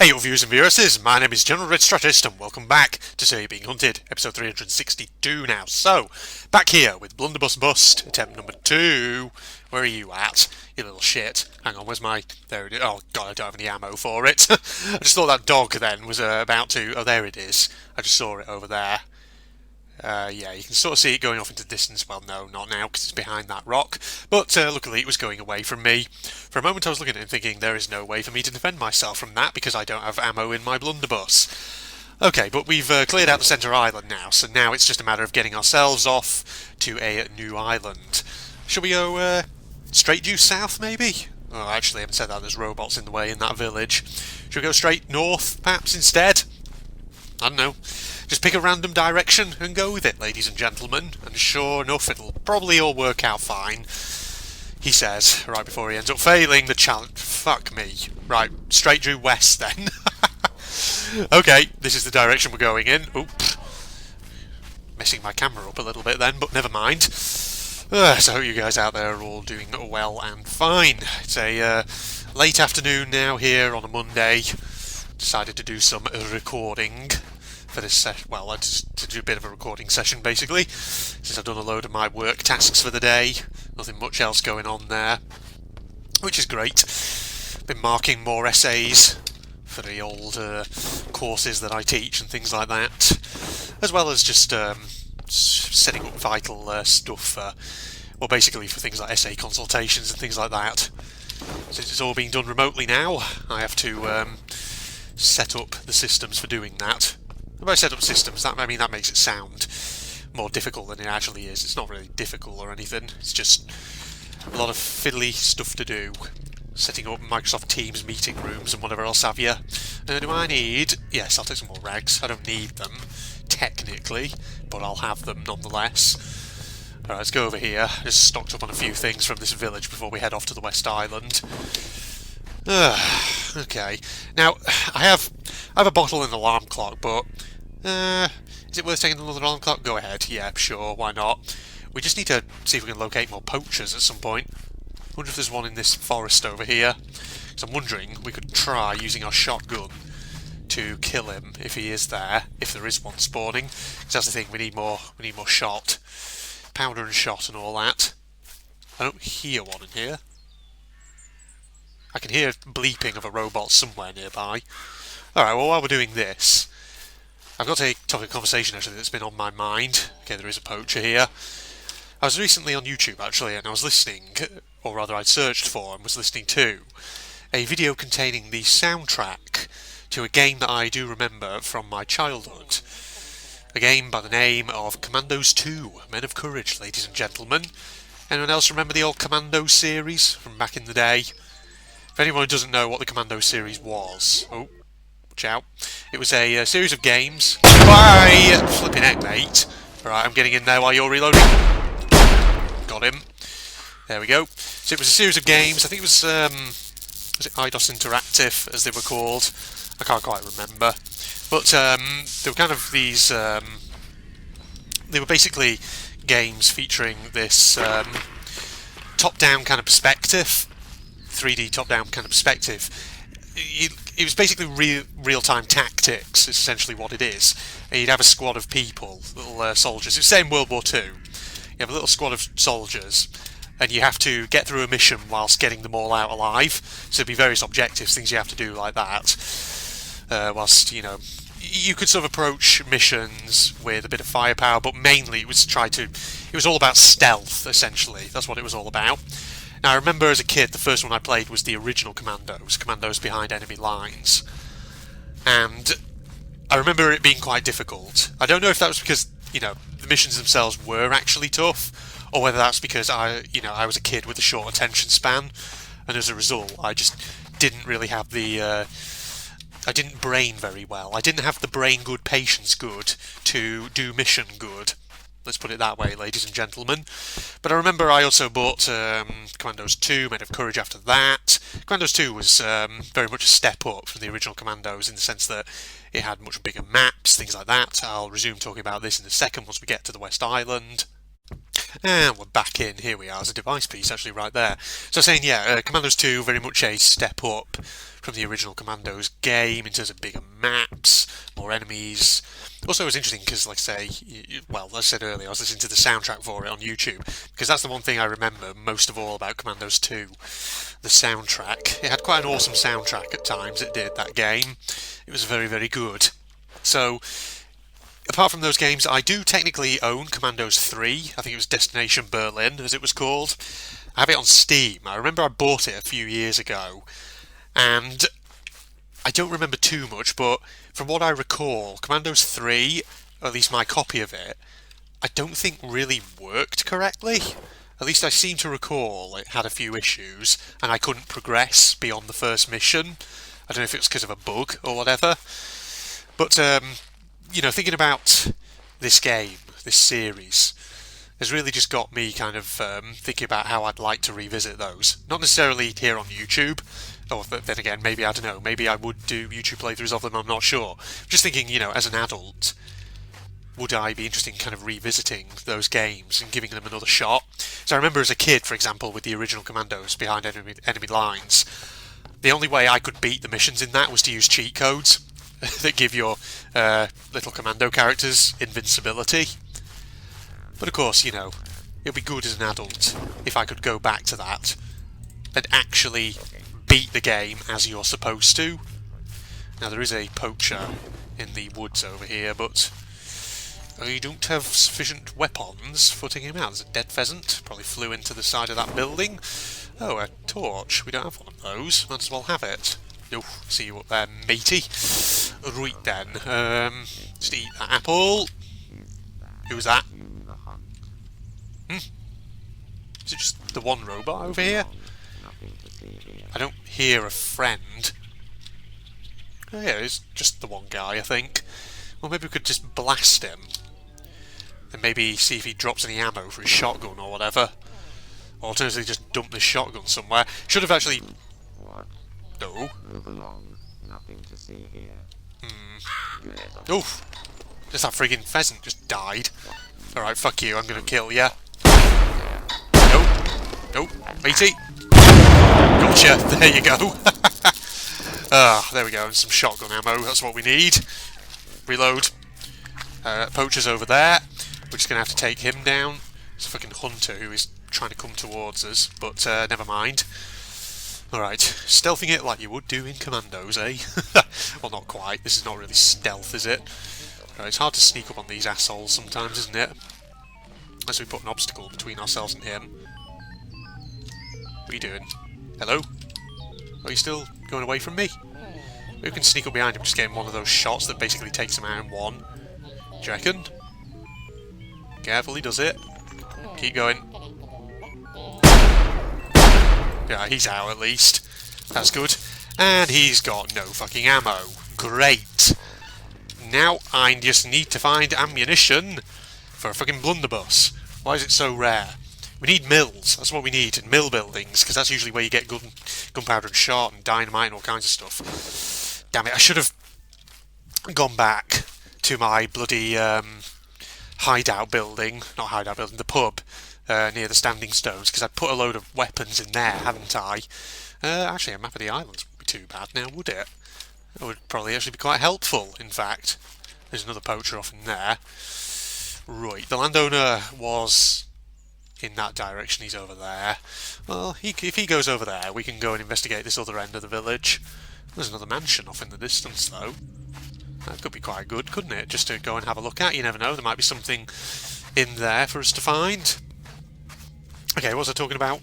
Hey viewers and viewers, my name is General Red Strategist and welcome back to So You're Being Hunted, episode 362 now. So, back here with Blunderbuss Bust, attempt number 2. Where are you at, you little shit? Hang on, where's my... There it is. Oh god, I don't have any ammo for it. I just thought that dog then was about to... Oh, there it is. I just saw it over there. Yeah, you can sort of see it going off into the distance. Well, no, not now, because it's behind that rock. But luckily it was going away from me. For a moment I was looking at it thinking, there is no way for me to defend myself from that, because I don't have ammo in my blunderbuss. Okay, but we've cleared out the centre island now, so now it's just a matter of getting ourselves off to a new island. Shall we go straight due south, maybe? Oh, actually, I haven't said that. There's robots in the way in that village. Shall we go straight north, perhaps, instead? I don't know. Just pick a random direction and go with it, ladies and gentlemen. And sure enough, it'll probably all work out fine. He says, right before he ends up failing the challenge. Fuck me. Right, straight due west then. Okay, this is the direction we're going in. Oop. Messing my camera up a little bit then, but never mind. So I hope you guys out there are all doing well and fine. It's a late afternoon now here on a Monday. Decided to do some recording for this session. Well, to do a bit of a recording session basically, since I've done a load of my work tasks for the day. Nothing much else going on there, which is great. Been marking more essays for the old courses that I teach and things like that, as well as just setting up vital stuff, well, basically for things like essay consultations and things like that. Since it's all being done remotely now, I have to set up the systems for doing that. And by set up systems, I mean that makes it sound more difficult than it actually is. It's not really difficult or anything. It's just a lot of fiddly stuff to do. Setting up Microsoft Teams meeting rooms and whatever else have you. Do I need... Yes, I'll take some more rags. I don't need them, technically, but I'll have them nonetheless. Alright, let's go over here. Just stocked up on a few things from this village before we head off to the West Island. Okay. Now, I have a bottle and an alarm clock, but is it worth taking another alarm clock? Go ahead. Yeah, sure. Why not? We just need to see if we can locate more poachers at some point. I wonder if there's one in this forest over here. Because I'm wondering we could try using our shotgun to kill him if he is there, if there is one spawning. Because that's the thing. We need more shot, powder and shot and all that. I don't hear one in here. I can hear bleeping of a robot somewhere nearby. Alright, well, while we're doing this, I've got a topic of conversation actually that's been on my mind. Okay, there is a poacher here. I was recently on YouTube actually, and I was listening, or rather I'd searched for and was listening to, a video containing the soundtrack to a game that I do remember from my childhood. A game by the name of Commandos 2, Men of Courage, ladies and gentlemen. Anyone else remember the old Commandos series from back in the day? If anyone who doesn't know what the Commandos series was... Oh, watch out. It was a series of games... Bye! Flipping heck, mate. Alright, I'm getting in there while you're reloading. Got him. There we go. So it was a series of games. I think it was it IDOS Interactive, as they were called? I can't quite remember. But they were kind of these... they were basically games featuring this top-down kind of perspective. 3D top-down kind of perspective. It was basically real-time tactics, is essentially what it is. And you'd have a squad of people, little soldiers. It's set in World War II. You have a little squad of soldiers, and you have to get through a mission whilst getting them all out alive. So there'd be various objectives, things you have to do like that. Whilst, you know, you could sort of approach missions with a bit of firepower, but mainly it was all about stealth, essentially. That's what it was all about. Now, I remember as a kid, the first one I played was the original Commandos Behind Enemy Lines. And I remember it being quite difficult. I don't know if that was because, you know, the missions themselves were actually tough, or whether that's because I was a kid with a short attention span, and as a result, I just didn't really have the... I didn't brain very well. I didn't have the brain good, patience good, to do mission good. Let's put it that way, ladies and gentlemen. But I remember I also bought Commandos 2, Men of Courage after that. Commandos 2 was very much a step up from the original Commandos in the sense that it had much bigger maps, things like that. I'll resume talking about this in a second once we get to the West Island. And we're back in. Here we are. There's a device piece actually right there. So saying, yeah, Commandos 2, very much a step up from the original Commandos game in terms of bigger maps, more enemies. Also, it was interesting because, like I say, well, as I said earlier, I was listening to the soundtrack for it on YouTube because that's the one thing I remember most of all about Commandos 2, the soundtrack. It had quite an awesome soundtrack at times, it did, that game. It was very, very good. So, apart from those games, I do technically own Commandos 3. I think it was Destination Berlin, as it was called. I have it on Steam. I remember I bought it a few years ago, and I don't remember too much, but from what I recall, Commandos 3, or at least my copy of it, I don't think really worked correctly. At least I seem to recall it had a few issues, and I couldn't progress beyond the first mission. I don't know if it was because of a bug or whatever. But, thinking about this game, this series, has really just got me kind of thinking about how I'd like to revisit those. Not necessarily here on YouTube, or then again, maybe, I don't know, maybe I would do YouTube playthroughs of them, I'm not sure. Just thinking, as an adult, would I be interested in kind of revisiting those games and giving them another shot? So I remember as a kid, for example, with the original Commandos behind enemy lines, the only way I could beat the missions in that was to use cheat codes that give your little commando characters invincibility. But of course, it'd be good as an adult if I could go back to that and actually beat the game as you're supposed to. Now there is a poacher in the woods over here, but I don't have sufficient weapons for taking him out. There's a dead pheasant, probably flew into the side of that building. Oh, a torch. We don't have one of those. Might as well have it. Oh, see you up there, matey. Right then, just eat that apple. Who's that? Is it just the one robot over here? I don't hear a friend. Oh yeah, it's just the one guy, I think. Well, maybe we could just blast him. And maybe see if he drops any ammo for his shotgun or whatever. Or alternatively, just dump this shotgun somewhere. Should have actually... No. Move along. Nothing to see here. Oof. Just that friggin' pheasant just died. Alright, fuck you, I'm gonna kill ya. Nope. Matey. Gotcha, there you go. There we go, and some shotgun ammo, that's what we need. Reload. Poacher's over there. We're just gonna have to take him down. It's a fucking hunter who is trying to come towards us, but never mind. Alright, stealthing it like you would do in Commandos, eh? Well, not quite. This is not really stealth, is it? Right, it's hard to sneak up on these assholes sometimes, isn't it? Unless we put an obstacle between ourselves and him. What are you doing? Hello? Are you still going away from me? We can sneak up behind him, just getting one of those shots that basically takes him out in one. Do you reckon? Carefully does it. Keep going. Yeah, he's out at least. That's good. And he's got no fucking ammo. Great. Now I just need to find ammunition for a fucking blunderbuss. Why is it so rare? We need mills. That's what we need. Mill buildings, because that's usually where you get gunpowder and shot and dynamite and all kinds of stuff. Damn it, I should have gone back to my bloody hideout building. Not hideout building, the pub. Near the Standing Stones, because I'd put a load of weapons in there, haven't I? Actually, a map of the islands wouldn't be too bad now, would it? That would probably actually be quite helpful, in fact. There's another poacher off in there. Right, the landowner was in that direction, he's over there. Well, if he goes over there, we can go and investigate this other end of the village. There's another mansion off in the distance, though. That could be quite good, couldn't it? Just to go and have a look at, you never know, there might be something in there for us to find. Okay, what was I talking about?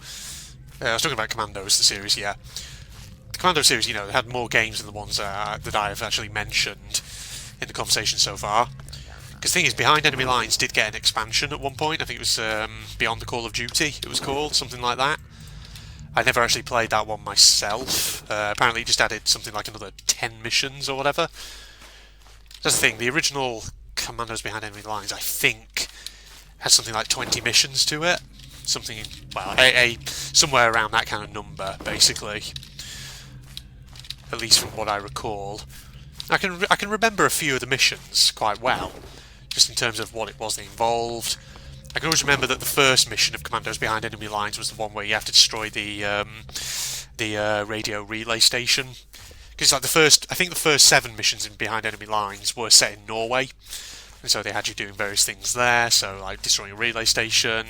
I was talking about Commandos, the series, yeah. The Commando series, they had more games than the ones that I've actually mentioned in the conversation so far. Because the thing is, Behind Enemy Lines did get an expansion at one point. I think it was Beyond the Call of Duty, it was called, something like that. I never actually played that one myself. Apparently it just added something like another 10 missions or whatever. That's the thing, the original Commandos Behind Enemy Lines, I think, had something like 20 missions to it. Something, well, somewhere around that kind of number, basically. At least from what I recall. I can remember a few of the missions quite well, just in terms of what it was they involved. I can always remember that the first mission of Commandos Behind Enemy Lines was the one where you have to destroy the radio relay station. Because like I think the first 7 missions in Behind Enemy Lines were set in Norway, and so they had you doing various things there. So like destroying a relay station.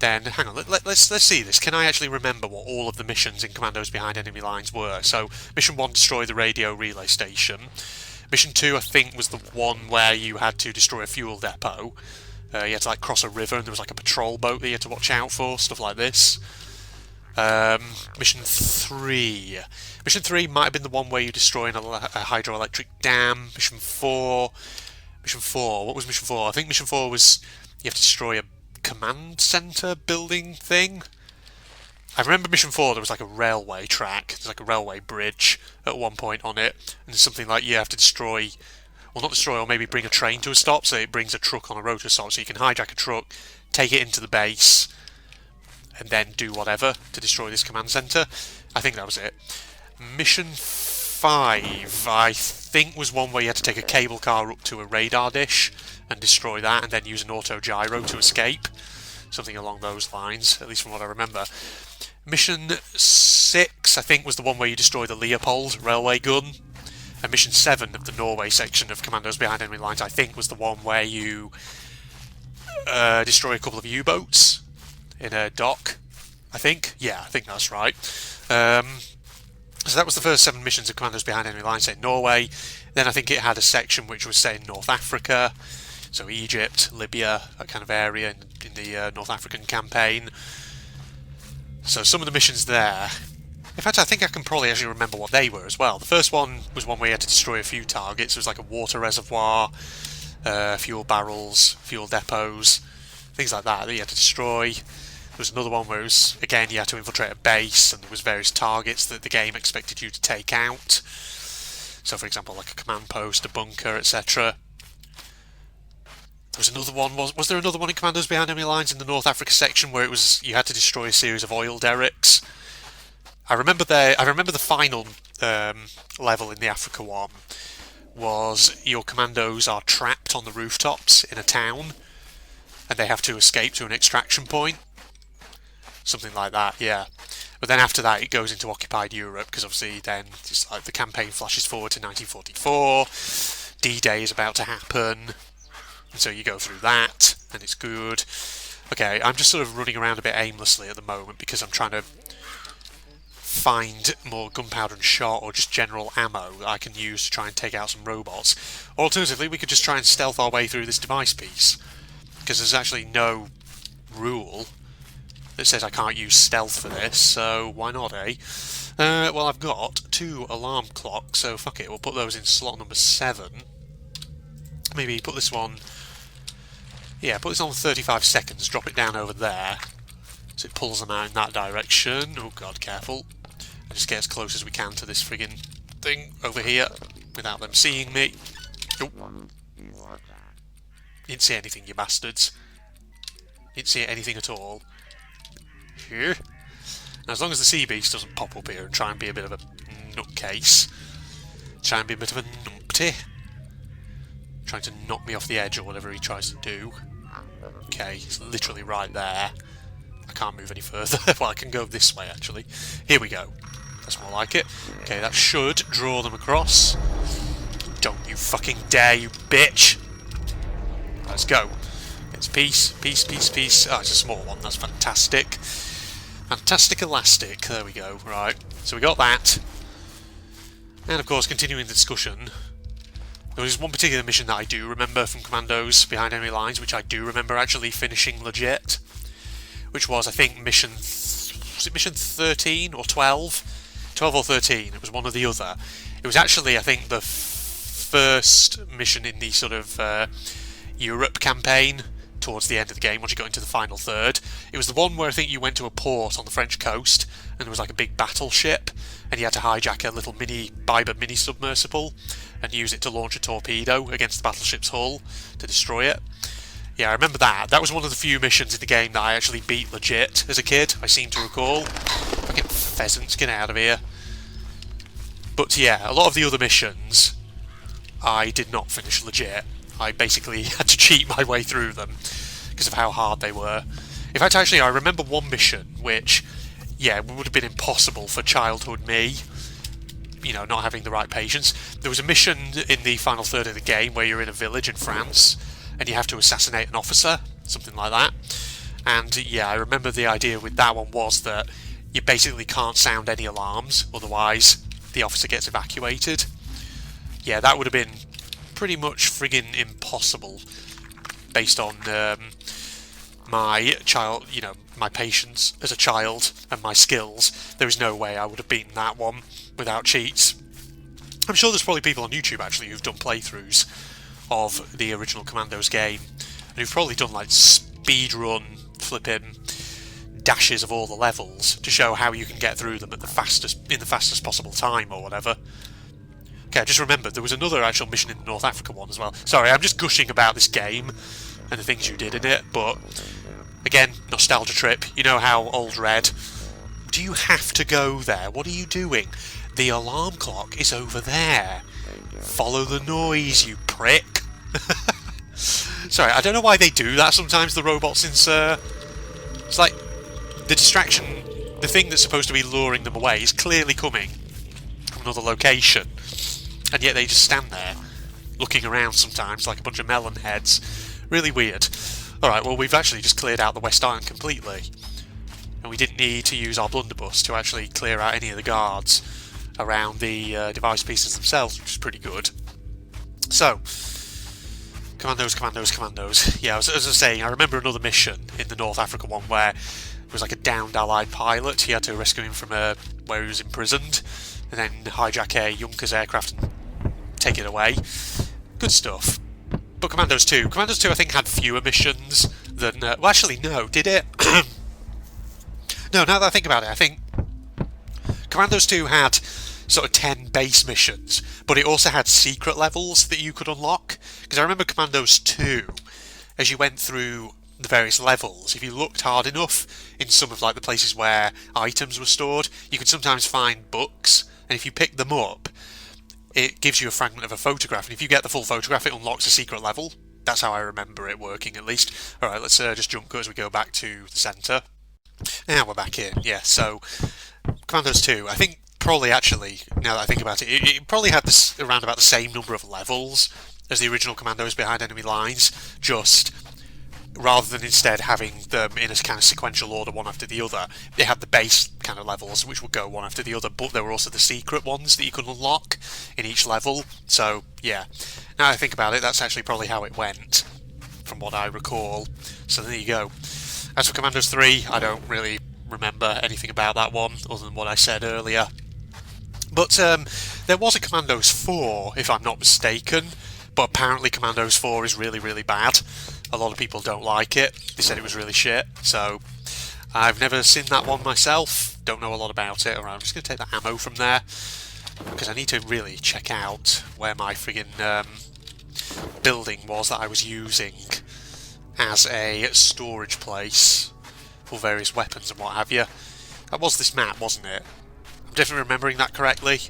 Then hang on, let's see this. Can I actually remember what all of the missions in Commandos Behind Enemy Lines were? So mission 1, destroy the radio relay station. Mission 2, I think, was the one where you had to destroy a fuel depot. You had to like cross a river, and there was like a patrol boat that you had to watch out for, stuff like this. Mission 3. Mission 3 might have been the one where you're destroying a hydroelectric dam. Mission 4. What was Mission 4? I think Mission 4 was you have to destroy a command centre building thing. I remember Mission 4 there was like a railway track. There's like a railway bridge at one point on it. And there's something like you have to destroy... Well, not destroy, or maybe bring a train to a stop, so it brings a truck on a road to a stop. So you can hijack a truck, take it into the base, and then do whatever to destroy this command centre. I think that was it. Mission 5, I think, was one where you had to take a cable car up to a radar dish and destroy that, and then use an auto gyro to escape. Something along those lines, at least from what I remember. Mission 6, I think, was the one where you destroy the Leopold railway gun. And Mission 7 of the Norway section of Commandos Behind Enemy Lines, I think, was the one where you destroy a couple of U-boats in a dock, I think. Yeah, I think that's right. So that was the first 7 missions of Commandos Behind Enemy Lines set in Norway. Then I think it had a section which was set in North Africa, so Egypt, Libya, that kind of area in the North African campaign. So some of the missions there... In fact, I think I can probably actually remember what they were as well. The first one was one where you had to destroy a few targets. It was like a water reservoir, fuel barrels, fuel depots, things like that you had to destroy. There was another one where it was, again, you had to infiltrate a base, and there was various targets that the game expected you to take out. So, for example, like a command post, a bunker, etc. There was another one. Was there another one in Commandos Behind Enemy Lines in the North Africa section where it was you had to destroy a series of oil derricks? I remember the final level in the Africa one was your commandos are trapped on the rooftops in a town, and they have to escape to an extraction point. Something like that, yeah. But then after that, it goes into occupied Europe, because obviously then it's like the campaign flashes forward to 1944. D-Day is about to happen, and so you go through that, and it's good. Okay, I'm just sort of running around a bit aimlessly at the moment because I'm trying to find more gunpowder and shot, or just general ammo that I can use to try and take out some robots. Alternatively, we could just try and stealth our way through this device piece, because there's actually no rule that says I can't use stealth for this, so why not, eh? Well, I've got 2 alarm clocks, so fuck it, we'll put those in slot number 7. Maybe put this one... Yeah, put this on 35 seconds, drop it down over there, so it pulls them out in that direction. Oh god, careful. And just get as close as we can to this friggin' thing over here, without them seeing me. Oh. You didn't see anything, you bastards. You didn't see anything at all. Here. Now, as long as the sea beast doesn't pop up here and try and be a bit of a nutcase, try and be a bit of a numpty, trying to knock me off the edge or whatever he tries to do. Okay, he's literally right there. I can't move any further. Well, I can go this way, actually. Here we go. That's more like it. Okay, that should draw them across. Don't you fucking dare, you bitch! Let's go. It's peace, peace, peace, peace. Oh, it's a small one. That's fantastic. Fantastic elastic. There we go. Right. So we got that. And, of course, continuing the discussion, there was one particular mission that I do remember from Commandos Behind Enemy Lines, which I do remember actually finishing legit, which was, I think, was it mission 13 or 12? 12 or 13. It was one or the other. It was actually, I think, the first mission in the sort of Europe campaign towards the end of the game, once you got into the final third. It was the one where I think you went to a port on the French coast, and there was like a big battleship, and you had to hijack a little Biber mini submersible and use it to launch a torpedo against the battleship's hull to destroy it. Yeah, I remember that. That was one of the few missions in the game that I actually beat legit as a kid, I seem to recall. Fucking pheasants, get out of here. But yeah, a lot of the other missions I did not finish legit. I basically had to cheat my way through them. because of how hard they were. In fact, actually, I remember one mission which, yeah, would have been impossible for childhood me, you know, not having the right patience. There was a mission in the final third of the game where you're in a village in France and you have to assassinate an officer, something like that. And yeah, I remember the idea with that one was that you basically can't sound any alarms, otherwise the officer gets evacuated. Yeah, that would have been pretty much friggin' impossible based on my my patience as a child and my skills. There is no way I would have beaten that one without cheats. I'm sure there's probably people on YouTube actually who've done playthroughs of the original Commandos game and who've probably done like speedrun flipping dashes of all the levels to show how you can get through them at the fastest possible time or whatever. Okay, I just remembered there was another actual mission in the North Africa one as well. Sorry, I'm just gushing about this game and the things you did in it, but again, nostalgia trip. You know how old Red. Do you have to go there? What are you doing? The alarm clock is over there. Follow the noise, you prick. Sorry, I don't know why they do that sometimes, the robots in Sir. It's like the distraction, the thing that's supposed to be luring them away is clearly coming from another location, and yet they just stand there looking around sometimes like a bunch of melon heads. Really weird. Alright, well, we've actually just cleared out the West Island completely, and we didn't need to use our blunderbuss to actually clear out any of the guards around the device pieces themselves, which is pretty good. So, Commandos. Yeah, as I was saying, I remember another mission in the North Africa one where it was like a downed Allied pilot. He had to rescue him from where he was imprisoned, and then hijack a Junkers aircraft and take it away. Good stuff. But Commandos 2 I think had fewer missions than... well, actually, no, did it? No, now that I think about it, I think Commandos 2 had sort of 10 base missions, but it also had secret levels that you could unlock. Because I remember Commandos 2, as you went through the various levels, if you looked hard enough in some of like the places where items were stored, you could sometimes find books, and if you picked them up, it gives you a fragment of a photograph, and if you get the full photograph, it unlocks a secret level. That's how I remember it working, at least. Alright, let's just jump cut as we go back to the centre. Now we're back in. Yeah, so Commandos 2, I think probably actually, now that I think about it, it probably had this around about the same number of levels as the original Commandos Behind Enemy Lines, just rather than instead having them in a kind of sequential order one after the other, they had the base kind of levels which would go one after the other, but there were also the secret ones that you could unlock in each level. So yeah, now that I think about it, that's actually probably how it went from what I recall. So there you go. As for Commandos 3, I don't really remember anything about that one other than what I said earlier. But there was a Commandos 4, if I'm not mistaken, but apparently Commandos 4 is really, really bad. A lot of people don't like it. They said it was really shit, so I've never seen that one myself. Don't know a lot about it. Alright, I'm just going to take the ammo from there, because I need to really check out where my friggin' building was that I was using as a storage place for various weapons and what have you. That was this map, wasn't it? I'm definitely remembering that correctly.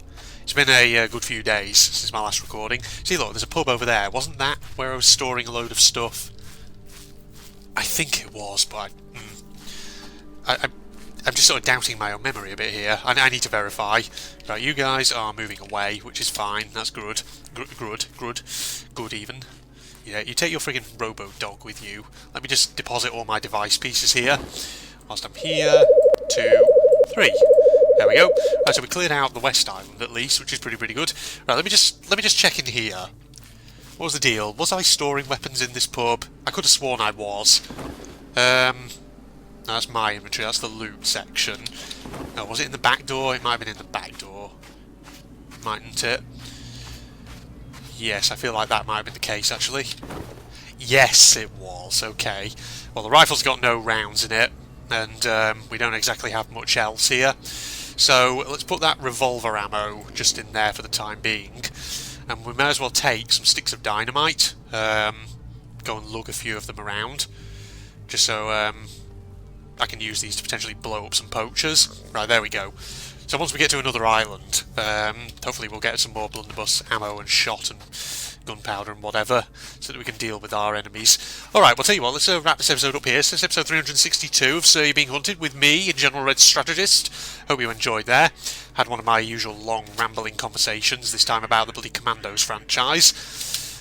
It's been a good few days since my last recording. See, look, there's a pub over there. Wasn't that where I was storing a load of stuff? I think it was, but I'm just sort of doubting my own memory a bit here. I need to verify. Right, you guys are moving away, which is fine. That's good. Good even. Yeah, you take your friggin' robo-dog with you. Let me just deposit all my device pieces here. Whilst I'm here, 2, 3. There we go. Right, so we cleared out the West Island at least, which is pretty good. Right, let me just check in here. What was the deal? Was I storing weapons in this pub? I could have sworn I was. No, that's my inventory. That's the loot section. No, was it in the back door? It might have been in the back door. Mightn't it? Yes, I feel like that might have been the case, actually. Yes, it was. Okay. Well, the rifle's got no rounds in it, and we don't exactly have much else here. So let's put that revolver ammo just in there for the time being. And we may as well take some sticks of dynamite. Go and lug a few of them around. Just so I can use these to potentially blow up some poachers. Right, there we go. So once we get to another island, hopefully we'll get some more blunderbuss ammo and shot and gunpowder and whatever, so that we can deal with our enemies. Alright, well, tell you what, let's wrap this episode up here. So this is episode 362 of Sir You Being Hunted with me, a General Red Strategist. Hope you enjoyed there. Had one of my usual long, rambling conversations, this time about the bloody Commandos franchise.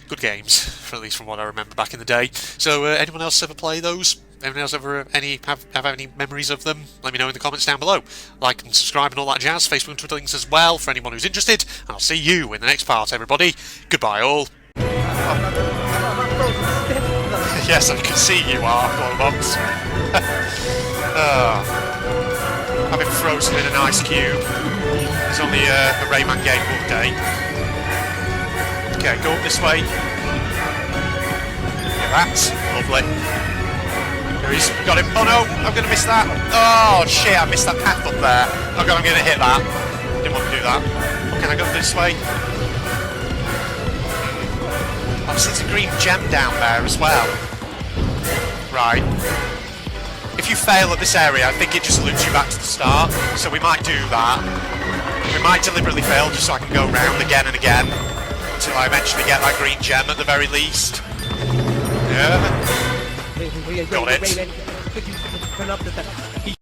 Good games, at least from what I remember back in the day. So, anyone else ever play those? Anyone else ever have any memories of them? Let me know in the comments down below. Like and subscribe and all that jazz. Facebook and Twitter links as well for anyone who's interested. And I'll see you in the next part, everybody. Goodbye, all. Yes, I can see you are, Blowbox. I've been frozen in an ice cube. It's on the Rayman game update. Okay, go up this way. Yeah, that's lovely. There he's got him. Oh no, I'm going to miss that. Oh shit, I missed that path up there. Oh god, I'm going to hit that. Didn't want to do that. Can I go this way? Oh, there's a green gem down there as well. Right. If you fail at this area, I think it just loops you back to the start. So we might do that. We might deliberately fail just so I can go round again and again. Until I eventually get that green gem at the very least. Yeah. Got it.